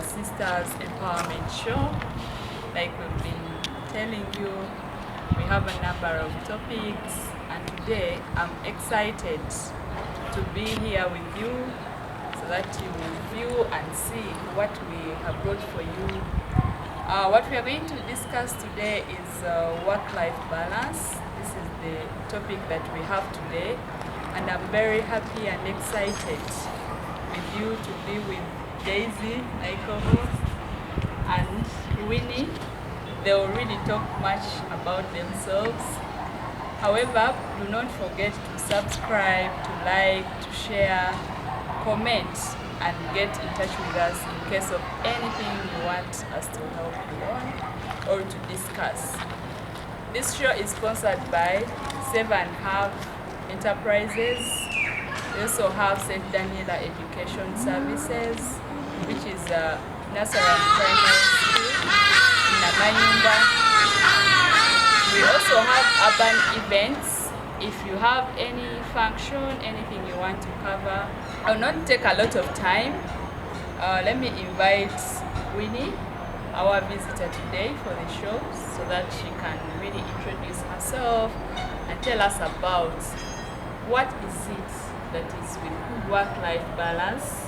the Sisters Empowerment Show. Like we've been telling you, we have a number of topics, and today I'm excited to be here with you so that you will view and see what we have brought for you. What we are going to discuss today is work-life balance. This is the topic that we have today, and I'm very happy and excited with you to be with Daisy, my co-host, and Winnie. They will really talk much about themselves. However, do not forget to subscribe, to like, to share, comment, and get in touch with us in case of anything you want us to help you on or to discuss. This show is sponsored by Save and Have Enterprises. We also have St. Daniela Education Services, which is a nursery and primary school in Amanyumba. We also have urban events. If you have any function, anything you want to cover, I will not take a lot of time. Let me invite Winnie, our visitor today for the show, so that she can really introduce herself and tell us about what is it that is with work-life balance.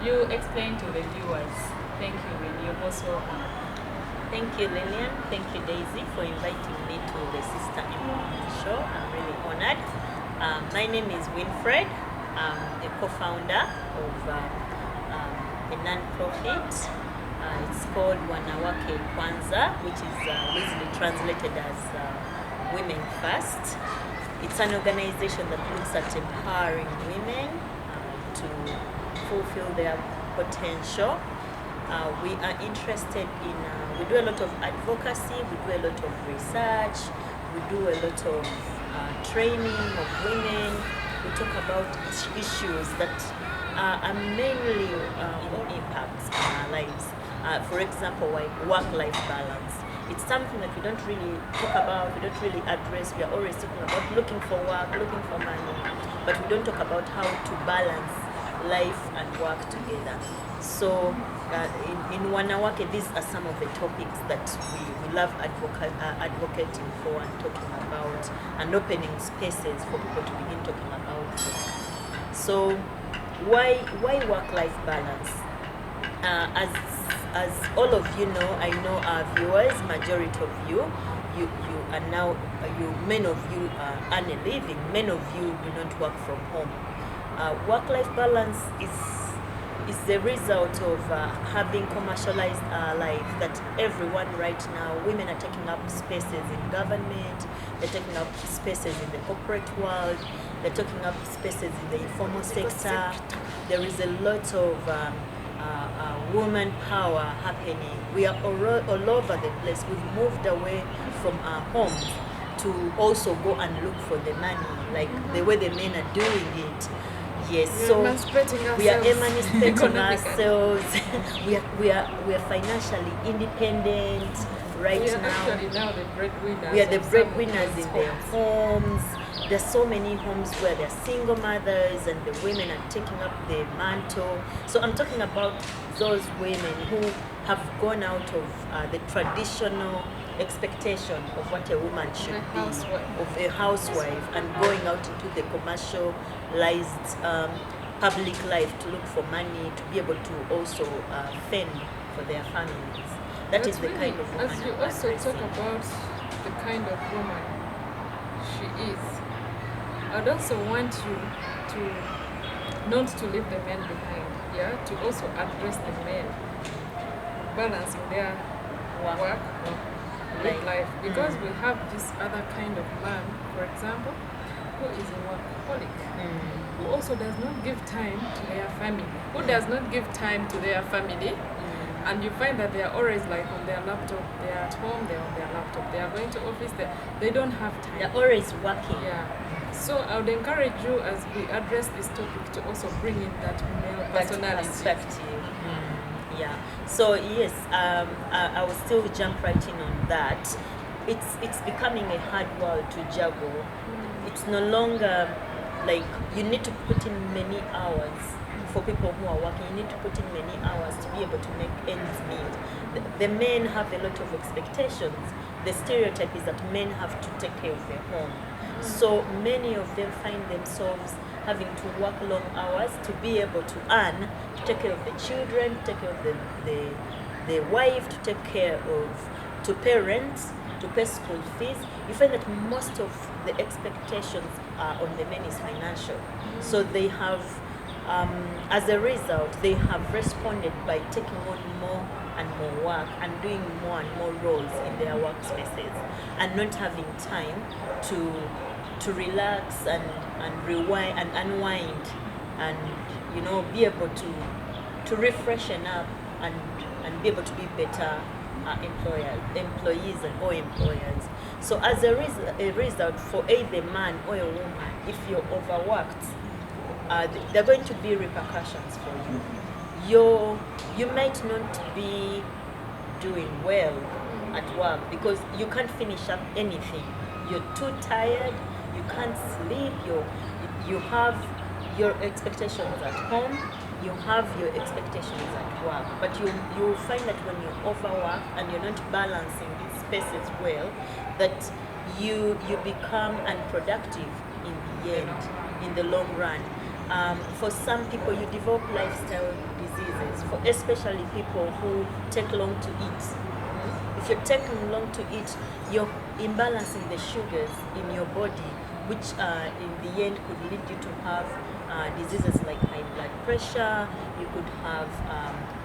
You explain to the viewers. Thank you, Winnie. You're most welcome. Thank you, Lillian. Thank you, Daisy, for inviting me to the Sister Empowerment Show. I'm really honored. My name is Winfred. I'm a co-founder of a non-profit. It's called Wanawake Kwanza, which is loosely translated as Women First. It's an organization that looks at empowering women to fulfill their potential. We are interested in, we do a lot of advocacy, we do a lot of research, we do a lot of training of women. We talk about issues that are mainly impacts on our lives. For example, like work-life balance. It's something that we don't really talk about, we don't really address. We are always talking about looking for work, looking for money, but we don't talk about how to balance life and work together. So in Wanawake, these are some of the topics that we love advocating for and talking about, and opening spaces for people to begin talking about. So why work-life balance? As all of you know, I know our viewers, majority of you are now, many of you earn a living, many of you do not work from home. Work-life balance is the result of having commercialized our life, that everyone right now, women are taking up spaces in government, they're taking up spaces in the corporate world, they're taking up spaces in the informal sector. There is a lot of woman power happening. We are all over the place. We've moved away from our homes to also go and look for the money, like the way the men are doing it. Yes, so we are emancipating ourselves. we are financially independent right now. Actually now the breadwinners. We are the breadwinners in their homes. There's so many homes where they're single mothers and the women are taking up the mantle. So I'm talking about those women who have gone out of the traditional expectation of what a woman should be, of a housewife, and going out into the commercialized public life to look for money, to be able to also fend for their families. That is the kind of woman. As you also talk about the kind of woman she is, I'd also want you to not to leave the men behind, to also address the men, balancing their work with life. Because we have this other kind of man, for example, who is a workaholic, who also does not give time to their family, who does not give time to their family. And you find that they are always like on their laptop, they are at home, they're on their laptop, they are going to office, they don't have time. They're always working. So I would encourage you, as we address this topic, to also bring in that male personality. Perspective. So yes, I will still jump right in on that. It's becoming a hard world to juggle. It's no longer like you need to put in many hours for people who are working. You need to put in many hours to be able to make ends meet. The men have a lot of expectations. The stereotype is that men have to take care of their home. So many of them find themselves having to work long hours to be able to earn, to take care of the children, to take care of the wife, to take care of, to pay rent, to pay school fees. You find that most of the expectations on the men is financial. So they have, as a result, they have responded by taking on more and more work and doing more and more roles in their workspaces and not having time to relax and rewind and unwind and be able to refreshen up and be able to be better employees or employers. So as a result, for either man or a woman, if you're overworked, there are going to be repercussions for you. You might not be doing well at work because you can't finish up anything. You're too tired, you can't sleep, you have your expectations at home, you have your expectations at work, but you find that when you're overworked and you're not balancing these spaces well, that you become unproductive in the end, in the long run. For some people, you develop lifestyle diseases, especially people who take long to eat. If you're taking long to eat, you're imbalancing the sugars in your body, which in the end could lead you to have diseases like high blood pressure, you could have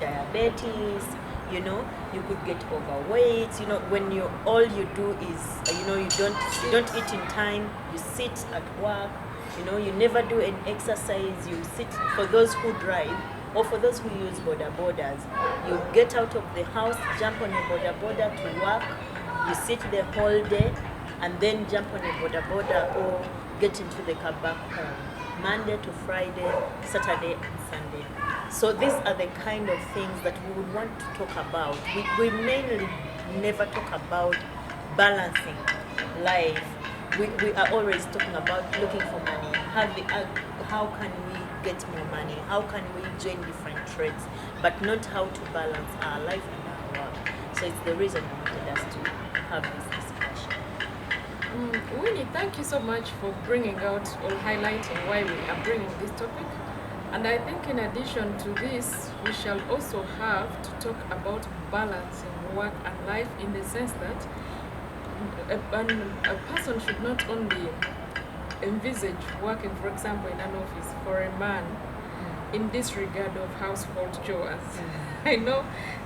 diabetes, you could get overweight, when all you do is, you don't eat in time, you sit at work, you never do an exercise, you sit. For those who drive or for those who use bodas, you get out of the house, jump on a boda to work, you sit the whole day and then jump on a boda or get into the car back home, Monday to Friday, Saturday and Sunday. So these are the kind of things that we would want to talk about. We mainly never talk about balancing life. We are always talking about looking for money. How can we get more money? How can we join different trades? But not how to balance our life and our work. So it's the reason I wanted us to have this discussion. Winnie, thank you so much for bringing out or highlighting why we are bringing this topic. And I think in addition to this, we shall also have to talk about balancing work and life in the sense that a person should not only envisage working, for example, in an office for a man in disregard of household chores. I know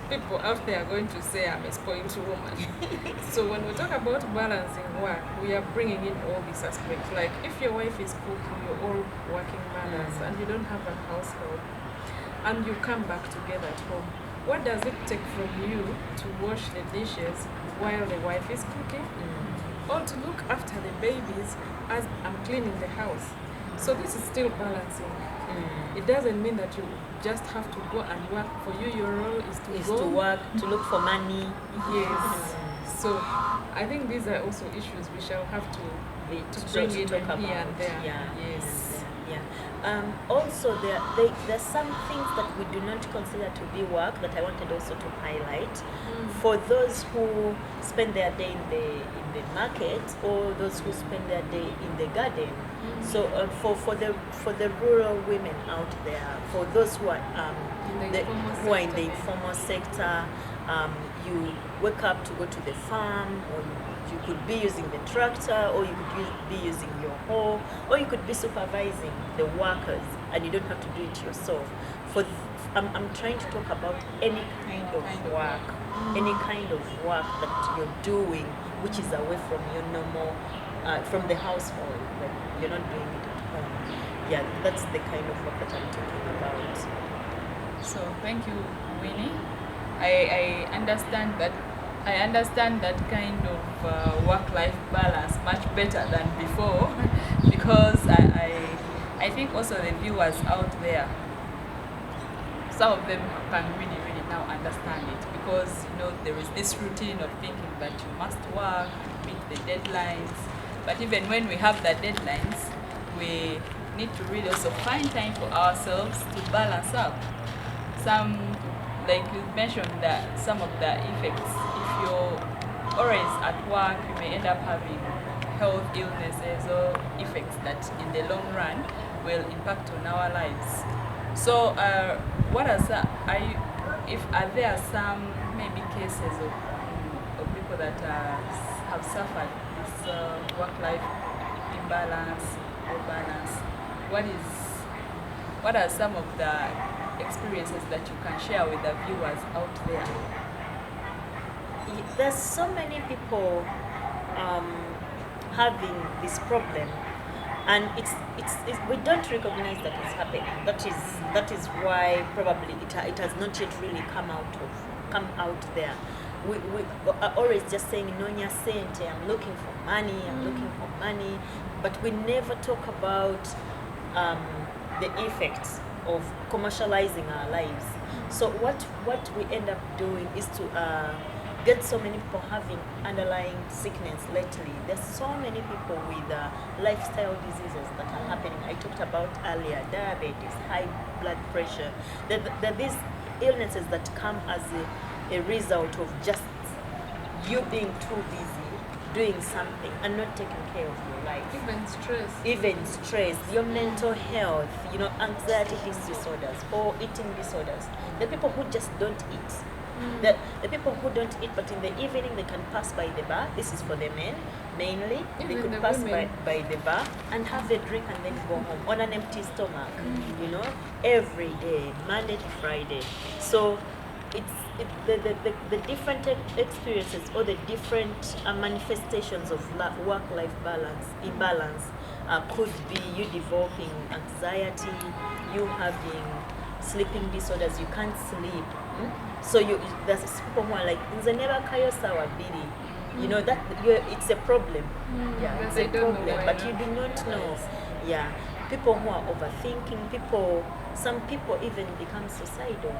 people out there are going to say I'm a spoiled woman. So when we talk about balancing work, we are bringing in all these aspects. Like if your wife is cooking, you're all working mothers and you don't have a household and you come back together at home, what does it take from you to wash the dishes while the wife is cooking? Or to look after the babies as I'm cleaning the house? So this is still balancing. It doesn't mean that you just have to go and work. For you, your role is to work, to look for money. Yes. So I think these are also issues we shall have to bring in talk about here and there. Yeah. Yes. Yeah. Also, there's some things that we do not consider to be work that I wanted also to highlight. For those who spend their day in the market or those who spend their day in the garden. So for the rural women out there, for those who are in the informal sector, you wake up to go to the farm, or you could be using the tractor, or you could be using your hoe, or you could be supervising the workers, and you don't have to do it yourself. I'm trying to talk about any kind of work, any kind of work that you're doing, which is away from your normal, from the household. Like you're not doing it at home. Yeah, that's the kind of work that I'm talking about. So thank you, Winnie. I understand that kind of work-life balance much better than before because I think also the viewers out there, some of them can really now understand it because there is this routine of thinking that you must work, meet the deadlines, but even when we have the deadlines, we need to really also find time for ourselves to balance up. Some, like you mentioned, that some of the effects, if you're always at work, you may end up having health illnesses or effects that in the long run will impact on our lives. So, what are some, are there some maybe cases of people that have suffered this work-life imbalance or balance? What are some of the experiences that you can share with the viewers out there? There's so many people having this problem, and it's we don't recognize that it's happening. That is why probably it has not yet really come out there. We are always just saying nonya sente, I'm looking for money, but we never talk about the effects of commercializing our lives. So what we end up doing is to get so many people having underlying sickness lately. There's so many people with lifestyle diseases that are happening. I talked about earlier, diabetes, high blood pressure. There are these illnesses that come as a result of just you being too busy doing something and not taking care of your life. Even stress, your mental health, anxiety disorders or eating disorders. The people who just don't eat. The people who don't eat, but in the evening they can pass by the bar. This is for the men mainly. They Even could the pass women. by the bar and have a drink and then go home on an empty stomach. Every day, Monday to Friday. So it's the different experiences or the different manifestations of work-life imbalance could be you developing anxiety, you having sleeping disorders, you can't sleep. So there's people who are like, that it's a problem. Yeah, it's But they a don't know problem, why. but you do not know. Yeah, people who are overthinking, some people even become suicidal.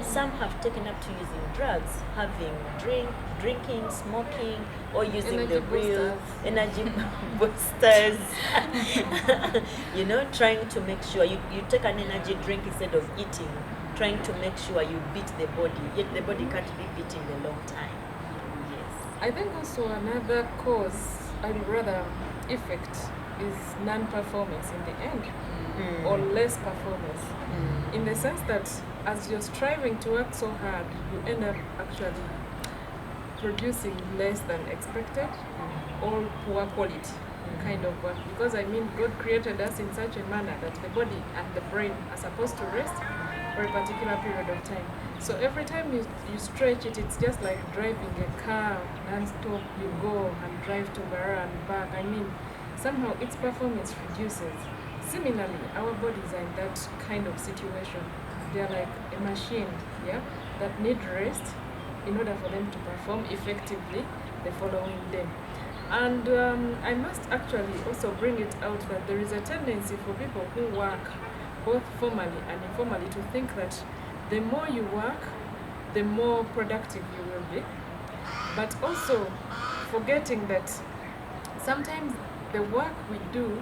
Some have taken up to using drugs, having drinking, smoking, or using Energy the real boosters. energy boosters. Trying to make sure you take an energy drink instead of eating, trying to make sure you beat the body, yet the body can't be beaten in a long time. Yes. I think also another cause, rather effect, is non-performance in the end, or less performance. In the sense that as you're striving to work so hard, you end up actually producing less than expected or poor quality kind of work. Because God created us in such a manner that the body and the brain are supposed to rest for a particular period of time. So every time you stretch it, it's just like driving a car non-stop. You go and drive to Barra and back. Somehow its performance reduces. Similarly, our bodies are in that kind of situation. They're like a machine, that need rest in order for them to perform effectively the following day. And I must actually also bring it out that there is a tendency for people who work both formally and informally to think that the more you work, the more productive you will be. But also forgetting that sometimes the work we do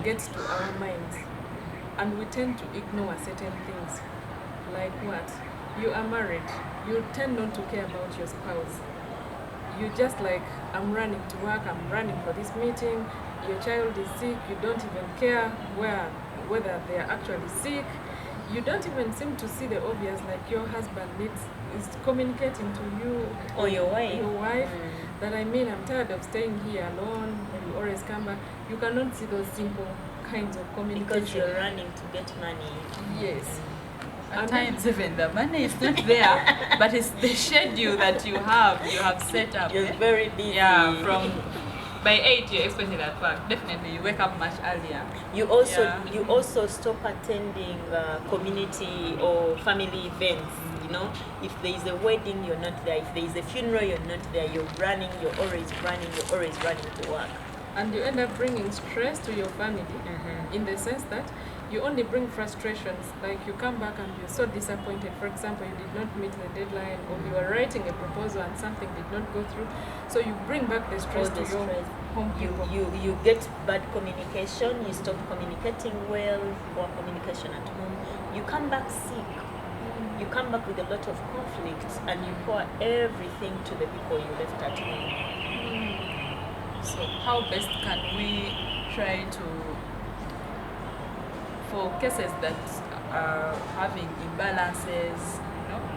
gets to our minds and we tend to ignore certain things. Like what? You are married, you tend not to care about your spouse. You just like, I'm running to work, I'm running for this meeting, your child is sick, you don't even care whether they are actually sick. You don't even seem to see the obvious, like your husband is communicating to you Or your wife. that I'm tired of staying here alone, you always come back. You cannot see those simple kinds of communication. Because you're running to get money. Yes. At times even the money is not there, but it's the schedule that you have set up. You're very busy. Yeah, from by 8 you're expected at work. Definitely you wake up much earlier. You also stop attending community or family events. If there is a wedding, you're not there. If there is a funeral, you're not there. You're always running to work. and you end up bringing stress to your family, in the sense that you only bring frustrations. Like you come back and you're so disappointed. For example, you did not meet the deadline, or you are writing a proposal and something did not go through. So you bring back the stress All the to your stress. home people. You get bad communication, you stop communicating well, poor communication at home. You come back sick. You come back with a lot of conflict, and you pour everything to the people you left at home. So how best can we try to, for cases that are having imbalances,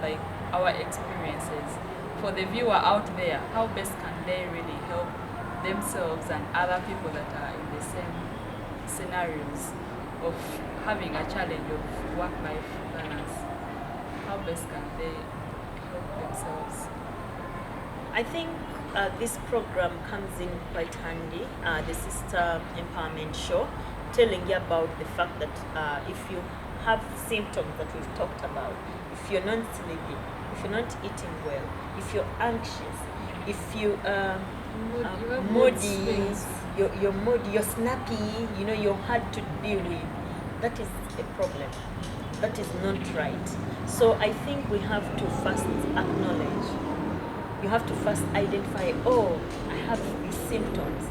like our experiences, for the viewer out there, how best can they really help themselves and other people that are in the same scenarios of having a challenge of work-life balance? How best can they help themselves? I think this program comes in quite handy, the Sister Empowerment Show, telling you about the fact that if you have symptoms that we've talked about, if you're not sleeping, if you're not eating well, if you're anxious, if you are moody, you're moody, you're snappy, you're hard to deal with, that is a problem. That is not right. So I think we have to first acknowledge. You have to first identify, oh, I have these symptoms,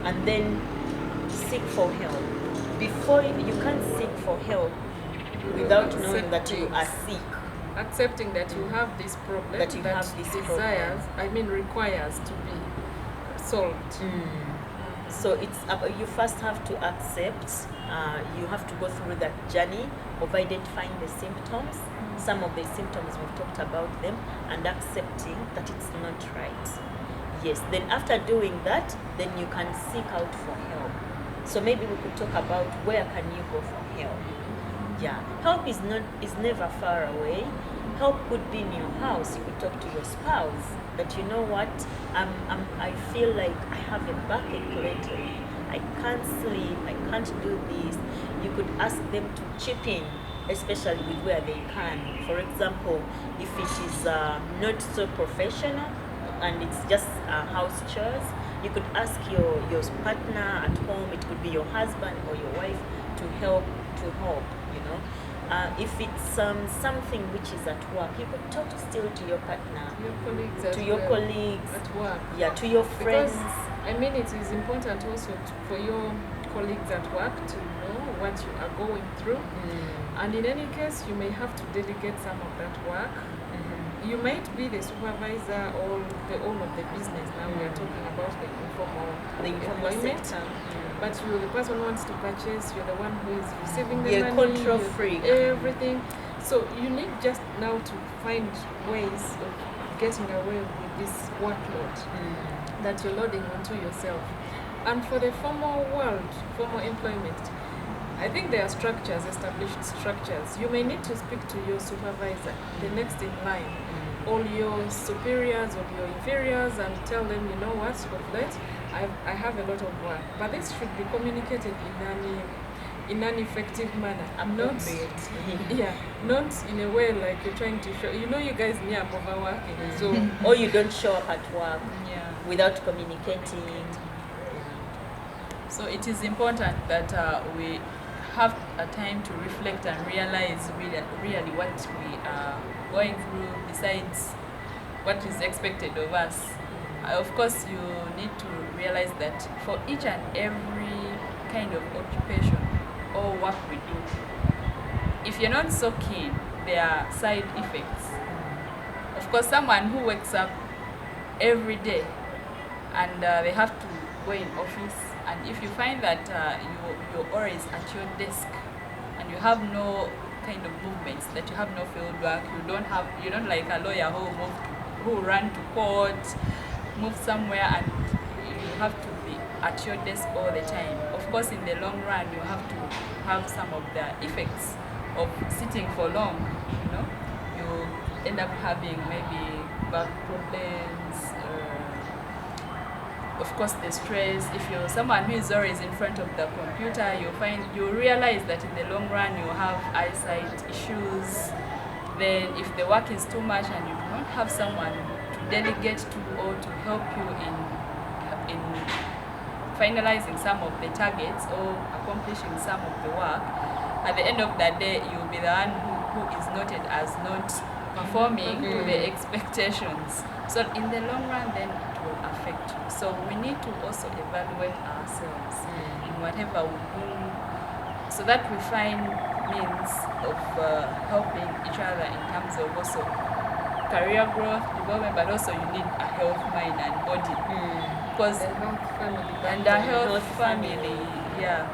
and then seek for help. Before you can't seek for help without knowing that you are sick. Accepting that you have this problem, That you have this requires to be solved. So you first have to accept, you have to go through that journey of identifying the symptoms, some of the symptoms we've talked about them, and accepting that it's not right. Yes, then after doing that, then you can seek out for help. So maybe we could talk about where can you go for help. Yeah, help is never far away. Help could be in your house. You could talk to your spouse that, you know what, I feel like I have a backache lately. I can't sleep, I can't do this. You could ask them to chip in, especially with where they can. For example, if it is not so professional and it's just house chores, you could ask your partner at home, it could be your husband or your wife, to help, if it's something which is at work, you could talk still to your partner, your colleagues at work, to your friends. Because, it is important also for your colleagues at work to know what you are going through. And in any case, you may have to delegate some of that work. You might be the supervisor or the owner of the business. Now we are talking about the informal employment. Sector. But the person who wants to purchase, you're the one who is receiving the You're money. control freak. Everything. So you need just now to find ways of getting away with this workload that you're loading onto yourself. And for the formal world, formal employment, I think there are structures, established structures. You may need to speak to your supervisor, the next in line, all your superiors or your inferiors, and tell them, you know what, of late, I have a lot of work. But this should be communicated in an effective manner. Not in a way like you're trying to show, you guys near overworking. So or you don't show up at work without communicating. So it is important that we have a time to reflect and realize really what we are going through, besides what is expected of us. Of course, you need to realize that for each and every kind of occupation or work we do, if you're not so keen, there are side effects. Of course, someone who wakes up every day and they have to go in office, and if you find that you're always at your desk and you have no kind of movements, that you have no field work, you're not like a lawyer who ran to court, move somewhere, and you have to be at your desk all the time. Of course, in the long run, you have to have some of the effects of sitting for long. You end up having maybe back problems, of course the stress. If you're someone who is always in front of the computer, you realize that in the long run you have eyesight issues. Then if the work is too much and you do not have someone to delegate to or to help you in finalizing some of the targets or accomplishing some of the work, at the end of the day, you'll be the one who is noted as not performing to the expectations. So in the long run, then it will affect you. So we need to also evaluate ourselves in whatever we do, so that we find means of helping each other in terms of also career growth, development, but also you need a health mind and body. Because The health family. and a health family, yeah.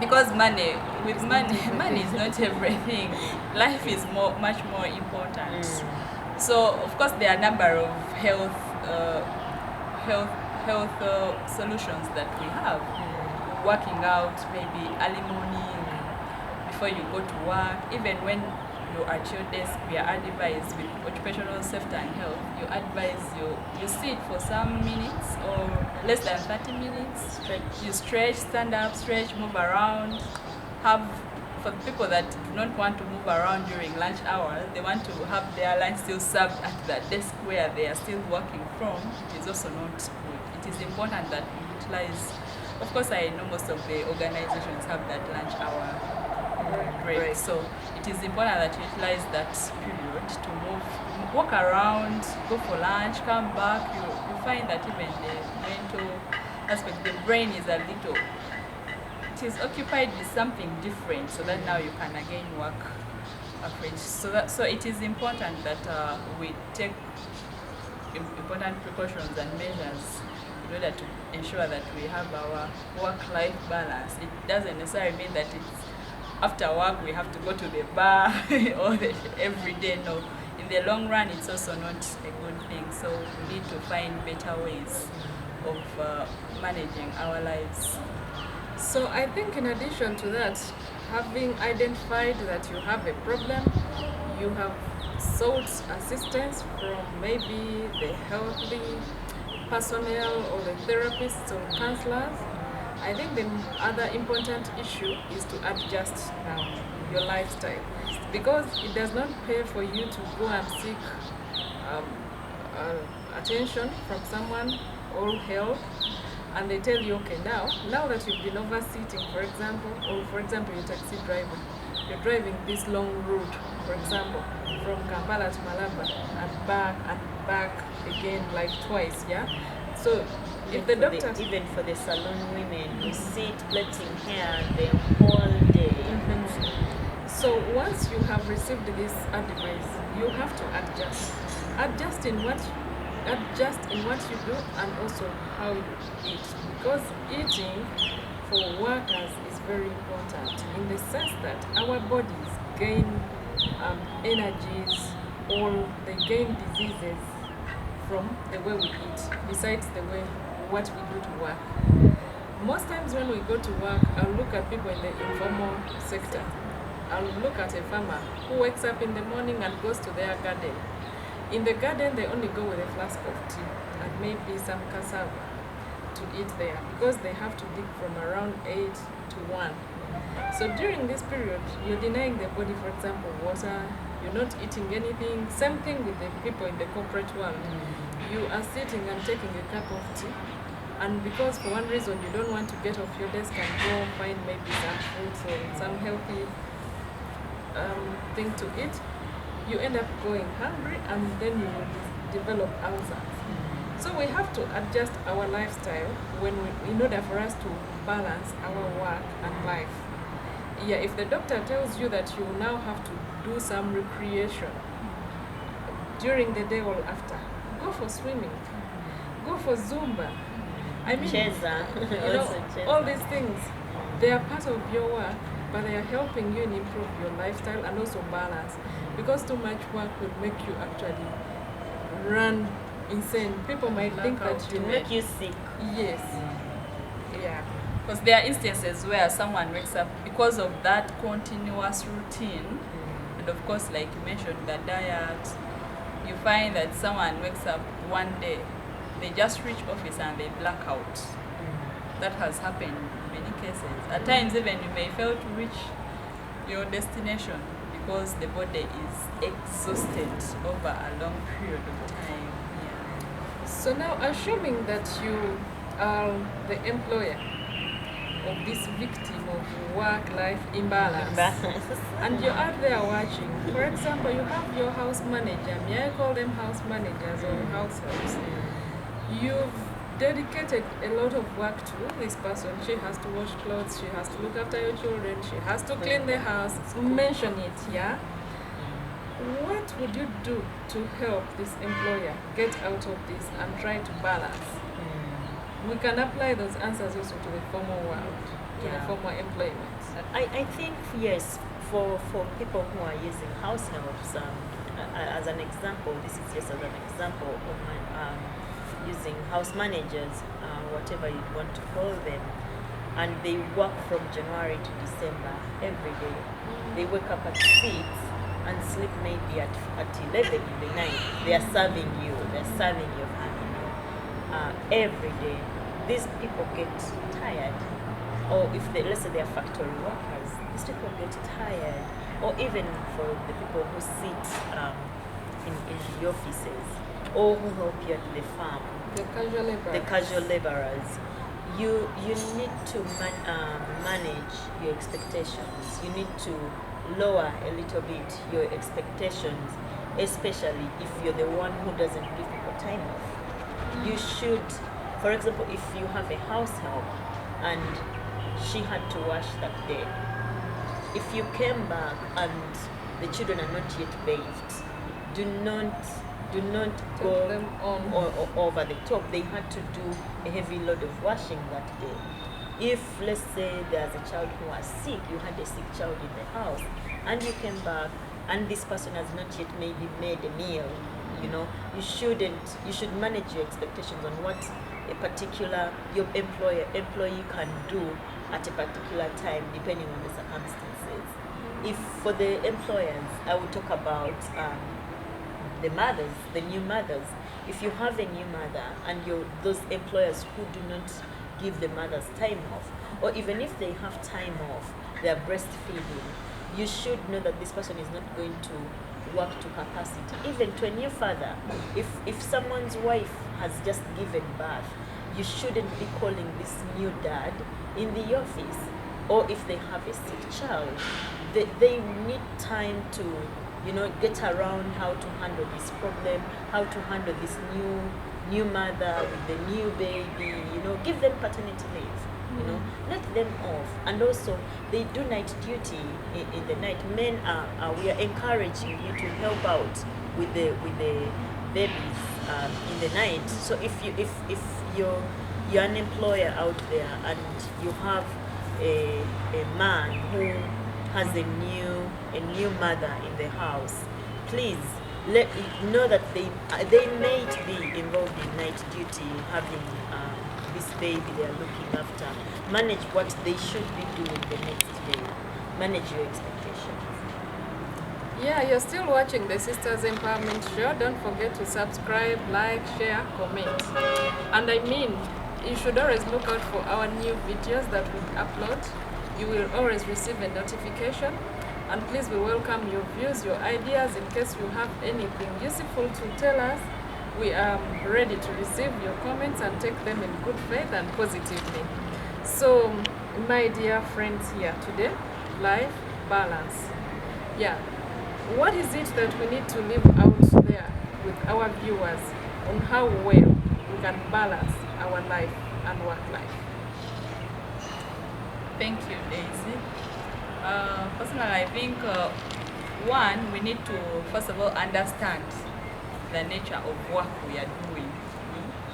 Because money is not everything. Life is much more important. So of course there are a number of health solutions that we have. Working out, maybe early morning before you go to work, even when you're at your desk, we are advised with occupational safety and health, you sit for some minutes or less than 30 minutes. You stretch, stand up, stretch, move around. For the people that do not want to move around during lunch hours, they want to have their lunch still served at the desk where they are still working from. It is also not good. It is important that we utilize. Of course, I know most of the organizations have that lunch hour break. So it is important that you utilize that period to walk around, go for lunch, come back. You find that even the mental aspect, the brain is a little, it is occupied with something different, so that now you can again work afresh. So it is important that we take important precautions and measures in order to ensure that we have our work-life balance. It doesn't necessarily mean that it's after work we have to go to the bar or every day. No, in the long run it's also not a good thing. So we need to find better ways of managing our lives. So I think in addition to that, having identified that you have a problem, you have sought assistance from maybe the healthy personnel or the therapists or counselors. I think the other important issue is to adjust now your lifestyle, because it does not pay for you to go and seek attention from someone or help, and they tell you, okay, now that you've been overseating, for example, or for example you're taxi driver, you're driving this long route, for example, from Kampala to Malaba and back again like twice, yeah? So if the doctor... Even for the salon women, you sit plaiting hair the whole day. So once you have received this advice, you have to adjust. Adjust in what you do and also how you eat. Because eating for workers is very important in the sense that our bodies gain energies or they gain diseases from the way we eat, besides the way what we do to work. Most times when we go to work, I'll look at people in the informal sector. I'll look at a farmer who wakes up in the morning and goes to their garden. In the garden, they only go with a flask of tea and maybe some cassava to eat there, because they have to dig from around 8 to 1. So during this period, you're denying the body, for example, water, you're not eating anything. Same thing with the people in the corporate world. You are sitting and taking a cup of tea, and because for one reason you don't want to get off your desk and go find maybe some fruits or some healthy thing to eat, you end up going hungry and then you will develop ulcers. So we have to adjust our lifestyle in order for us to balance our work and life. Yeah, if the doctor tells you that you now have to do some recreation during the day or after, go for swimming, go for Zumba. I mean, all these things, they are part of your work, but they are helping you improve your lifestyle and also balance. Because too much work will make you actually run insane. People might think that to make you sick. Yes. Yeah. Because there are instances where someone wakes up because of that continuous routine, and of course, like you mentioned, the diet, you find that someone wakes up one day, they just reach office and they black out. That has happened in many cases. At times even you may fail to reach your destination because the body is exhausted over a long period of time. Yeah. So now, assuming that you are the employer of this victim of work-life imbalance. And you're out there watching. For example, you have your house manager. May I call them house managers or house helps? You've dedicated a lot of work to this person. She has to wash clothes, she has to look after your children, she has to clean the house. Mention it, yeah? What would you do to help this employer get out of this and try to balance? We can apply those answers also to the formal world, to the formal employment. I think, yes, for people who are using house helps, as an example, this is just as an example of my, using house managers, whatever you want to call them, and they work from January to December every day. They wake up at 6 and sleep maybe at 11 in the night. They are serving you, they're serving your family every day. These people get tired, or if they, let's say they are factory workers, these people get tired, or even for the people who sit in the offices, or who help you at the farm, the casual laborers. You need to manage your expectations. You need to lower a little bit your expectations, especially if you're the one who doesn't give people time off. You should, for example, if you have a house help and she had to wash that day, if you came back and the children are not yet bathed, do not go them on. or over the top. They had to do a heavy load of washing that day. If, let's say, there's a child who was sick, you had a sick child in the house, and you came back, and this person has not yet maybe made a meal, you should manage your expectations on what a particular your employee can do at a particular time, depending on the circumstances. If for the employers, I would talk about the mothers, the new mothers. If you have a new mother and those employers who do not give the mothers time off, or even if they have time off, they are breastfeeding, you should know that this person is not going to work to capacity. Even to a new father, if someone's wife has just given birth, you shouldn't be calling this new dad in the office. Or if they have a sick child, they need time to get around how to handle this problem, how to handle this new mother with the new baby, give them paternity leave, let them off. And also, they do night duty in the night. Men we are encouraging you to help out with the babies in the night. So if you're an employer out there and you have a man who has a new mother in the house, please let it know that they might be involved in night duty, having this baby they are looking after. Manage what they should be doing the next day. Manage your expectations. Yeah, you're still watching the Sisters Empowerment Show. Don't forget to subscribe, like, share, comment. And I mean, you should always look out for our new videos that we upload. You will always receive a notification. And please, we welcome your views, your ideas. In case you have anything useful to tell us, we are ready to receive your comments and take them in good faith and positively. So, my dear friends here today, life balance. Yeah, what is it that we need to leave out there with our viewers on how well we can balance our life and work life? Thank you, Daisy. Personally, I think one, we need to first of all understand the nature of work we are doing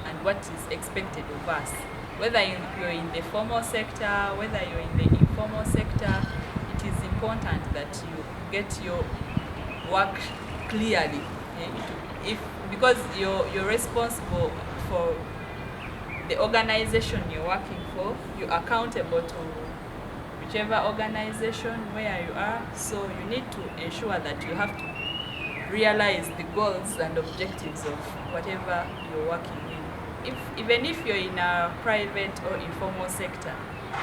and what is expected of us. Whether you're in the formal sector, whether you're in the informal sector, it is important that you get your work clearly. Because you're responsible for the organization you're working for, you're accountable to whichever organization where you are, so you need to ensure that you have to realize the goals and objectives of whatever you're working in. Even if you're in a private or informal sector,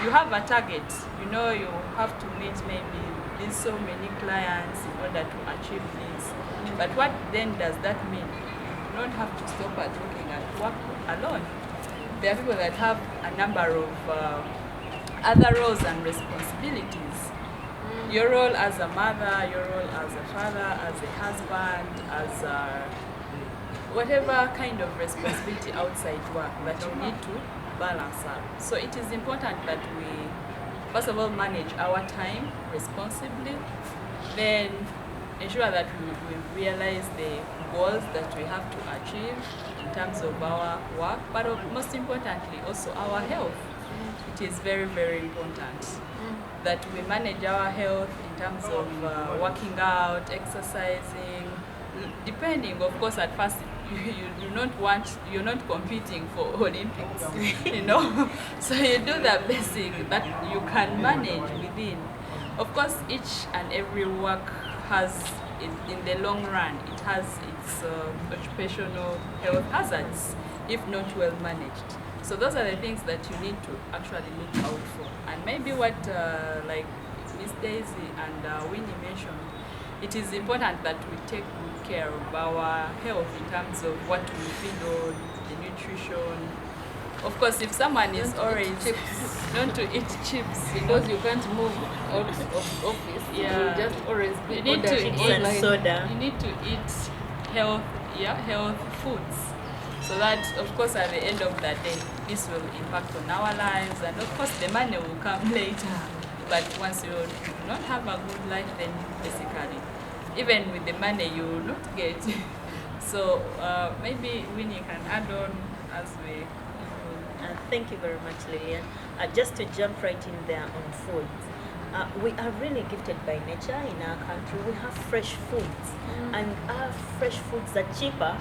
you have a target. You have to meet maybe these so many clients in order to achieve this. But what then does that mean? You don't have to stop at looking at work alone. there are people that have a number of other roles and responsibilities. Your role as a mother, your role as a father, as a husband, as a whatever kind of responsibility outside work that you need to balance out. So it is important that we, first of all, manage our time responsibly, then ensure that we realize the goals that we have to achieve in terms of our work, but most importantly also our health. It is very, very important that we manage our health in terms of working out, exercising, depending, of course, at first you do not want, you're not competing for Olympics, you know, so you do the basic that you can manage within. Of course, each and every work has, in the long run, it has its occupational health hazards if not well managed. So those are the things that you need to actually look out for. And maybe what like Miss Daisy and Winnie mentioned, it is important that we take good care of our health in terms of what we feed on, the nutrition. Of course, if someone is always not to eat chips, because you can't move out of office. Yeah. You just always be you need to ordering eat and soda. You need to eat health foods, so that of course at the end of the day this will impact on our lives, and of course the money will come later. But once you do not have a good life, then basically even with the money you will not get. So maybe Winnie can add on as we. Thank you very much, Lillian. Just to jump right in there on food. We are really gifted by nature in our country. We have fresh foods, and our fresh foods are cheaper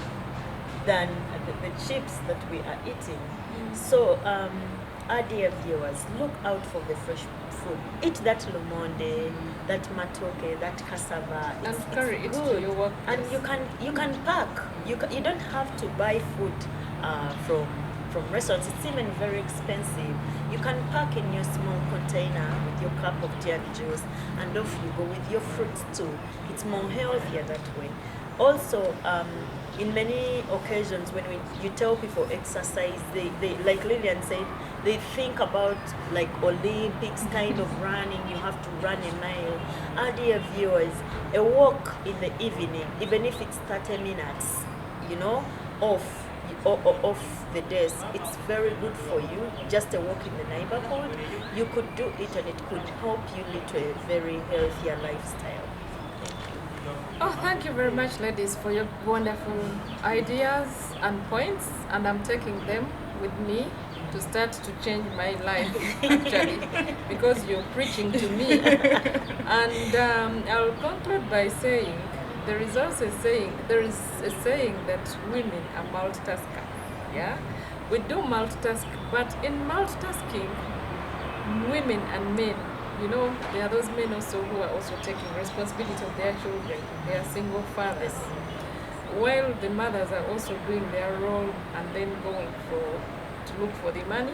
than the chips that we are eating. So, our dear viewers, look out for the fresh food. Eat that lumonde, that matoke, that cassava. And carry it to your work. And you can pack. You don't have to buy food from restaurants. It's even very expensive. You can pack in your small container with your cup of tea and juice, and off you go with your fruits too. It's more healthier that way. Also, in many occasions when you tell people exercise, they like Lillian said, they think about like Olympics kind of running. You have to run a mile. Our dear viewers, a walk in the evening, even if it's 30 minutes, you know, off the desk, it's very good for you. Just a walk in the neighborhood, you could do it, and it could help you lead to a very healthier lifestyle. Oh, thank you very much, ladies, for your wonderful ideas and points, and I'm taking them with me to start to change my life, actually, because you're preaching to me. And I'll conclude by saying there is a saying that women are multitaskers. Yeah, we do multitask, but in multitasking, women and men, you know, there are those men also who are also taking responsibility of their children. They are single fathers, while the mothers are also doing their role and then going to look for the money.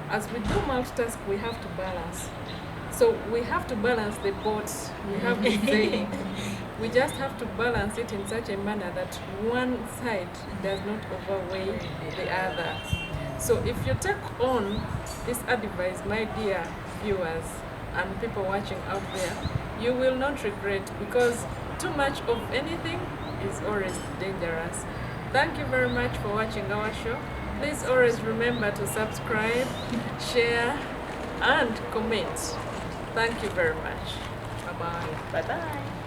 As we do multitask, we have to balance. So we have to balance the boat. We have been saying. We just have to balance it in such a manner that one side does not overweigh the other. So if you take on this advice, my dear viewers and people watching out there, you will not regret, because too much of anything is always dangerous. Thank you very much for watching our show. Please always remember to subscribe, share, and comment. Thank you very much. Bye-bye. Bye-bye.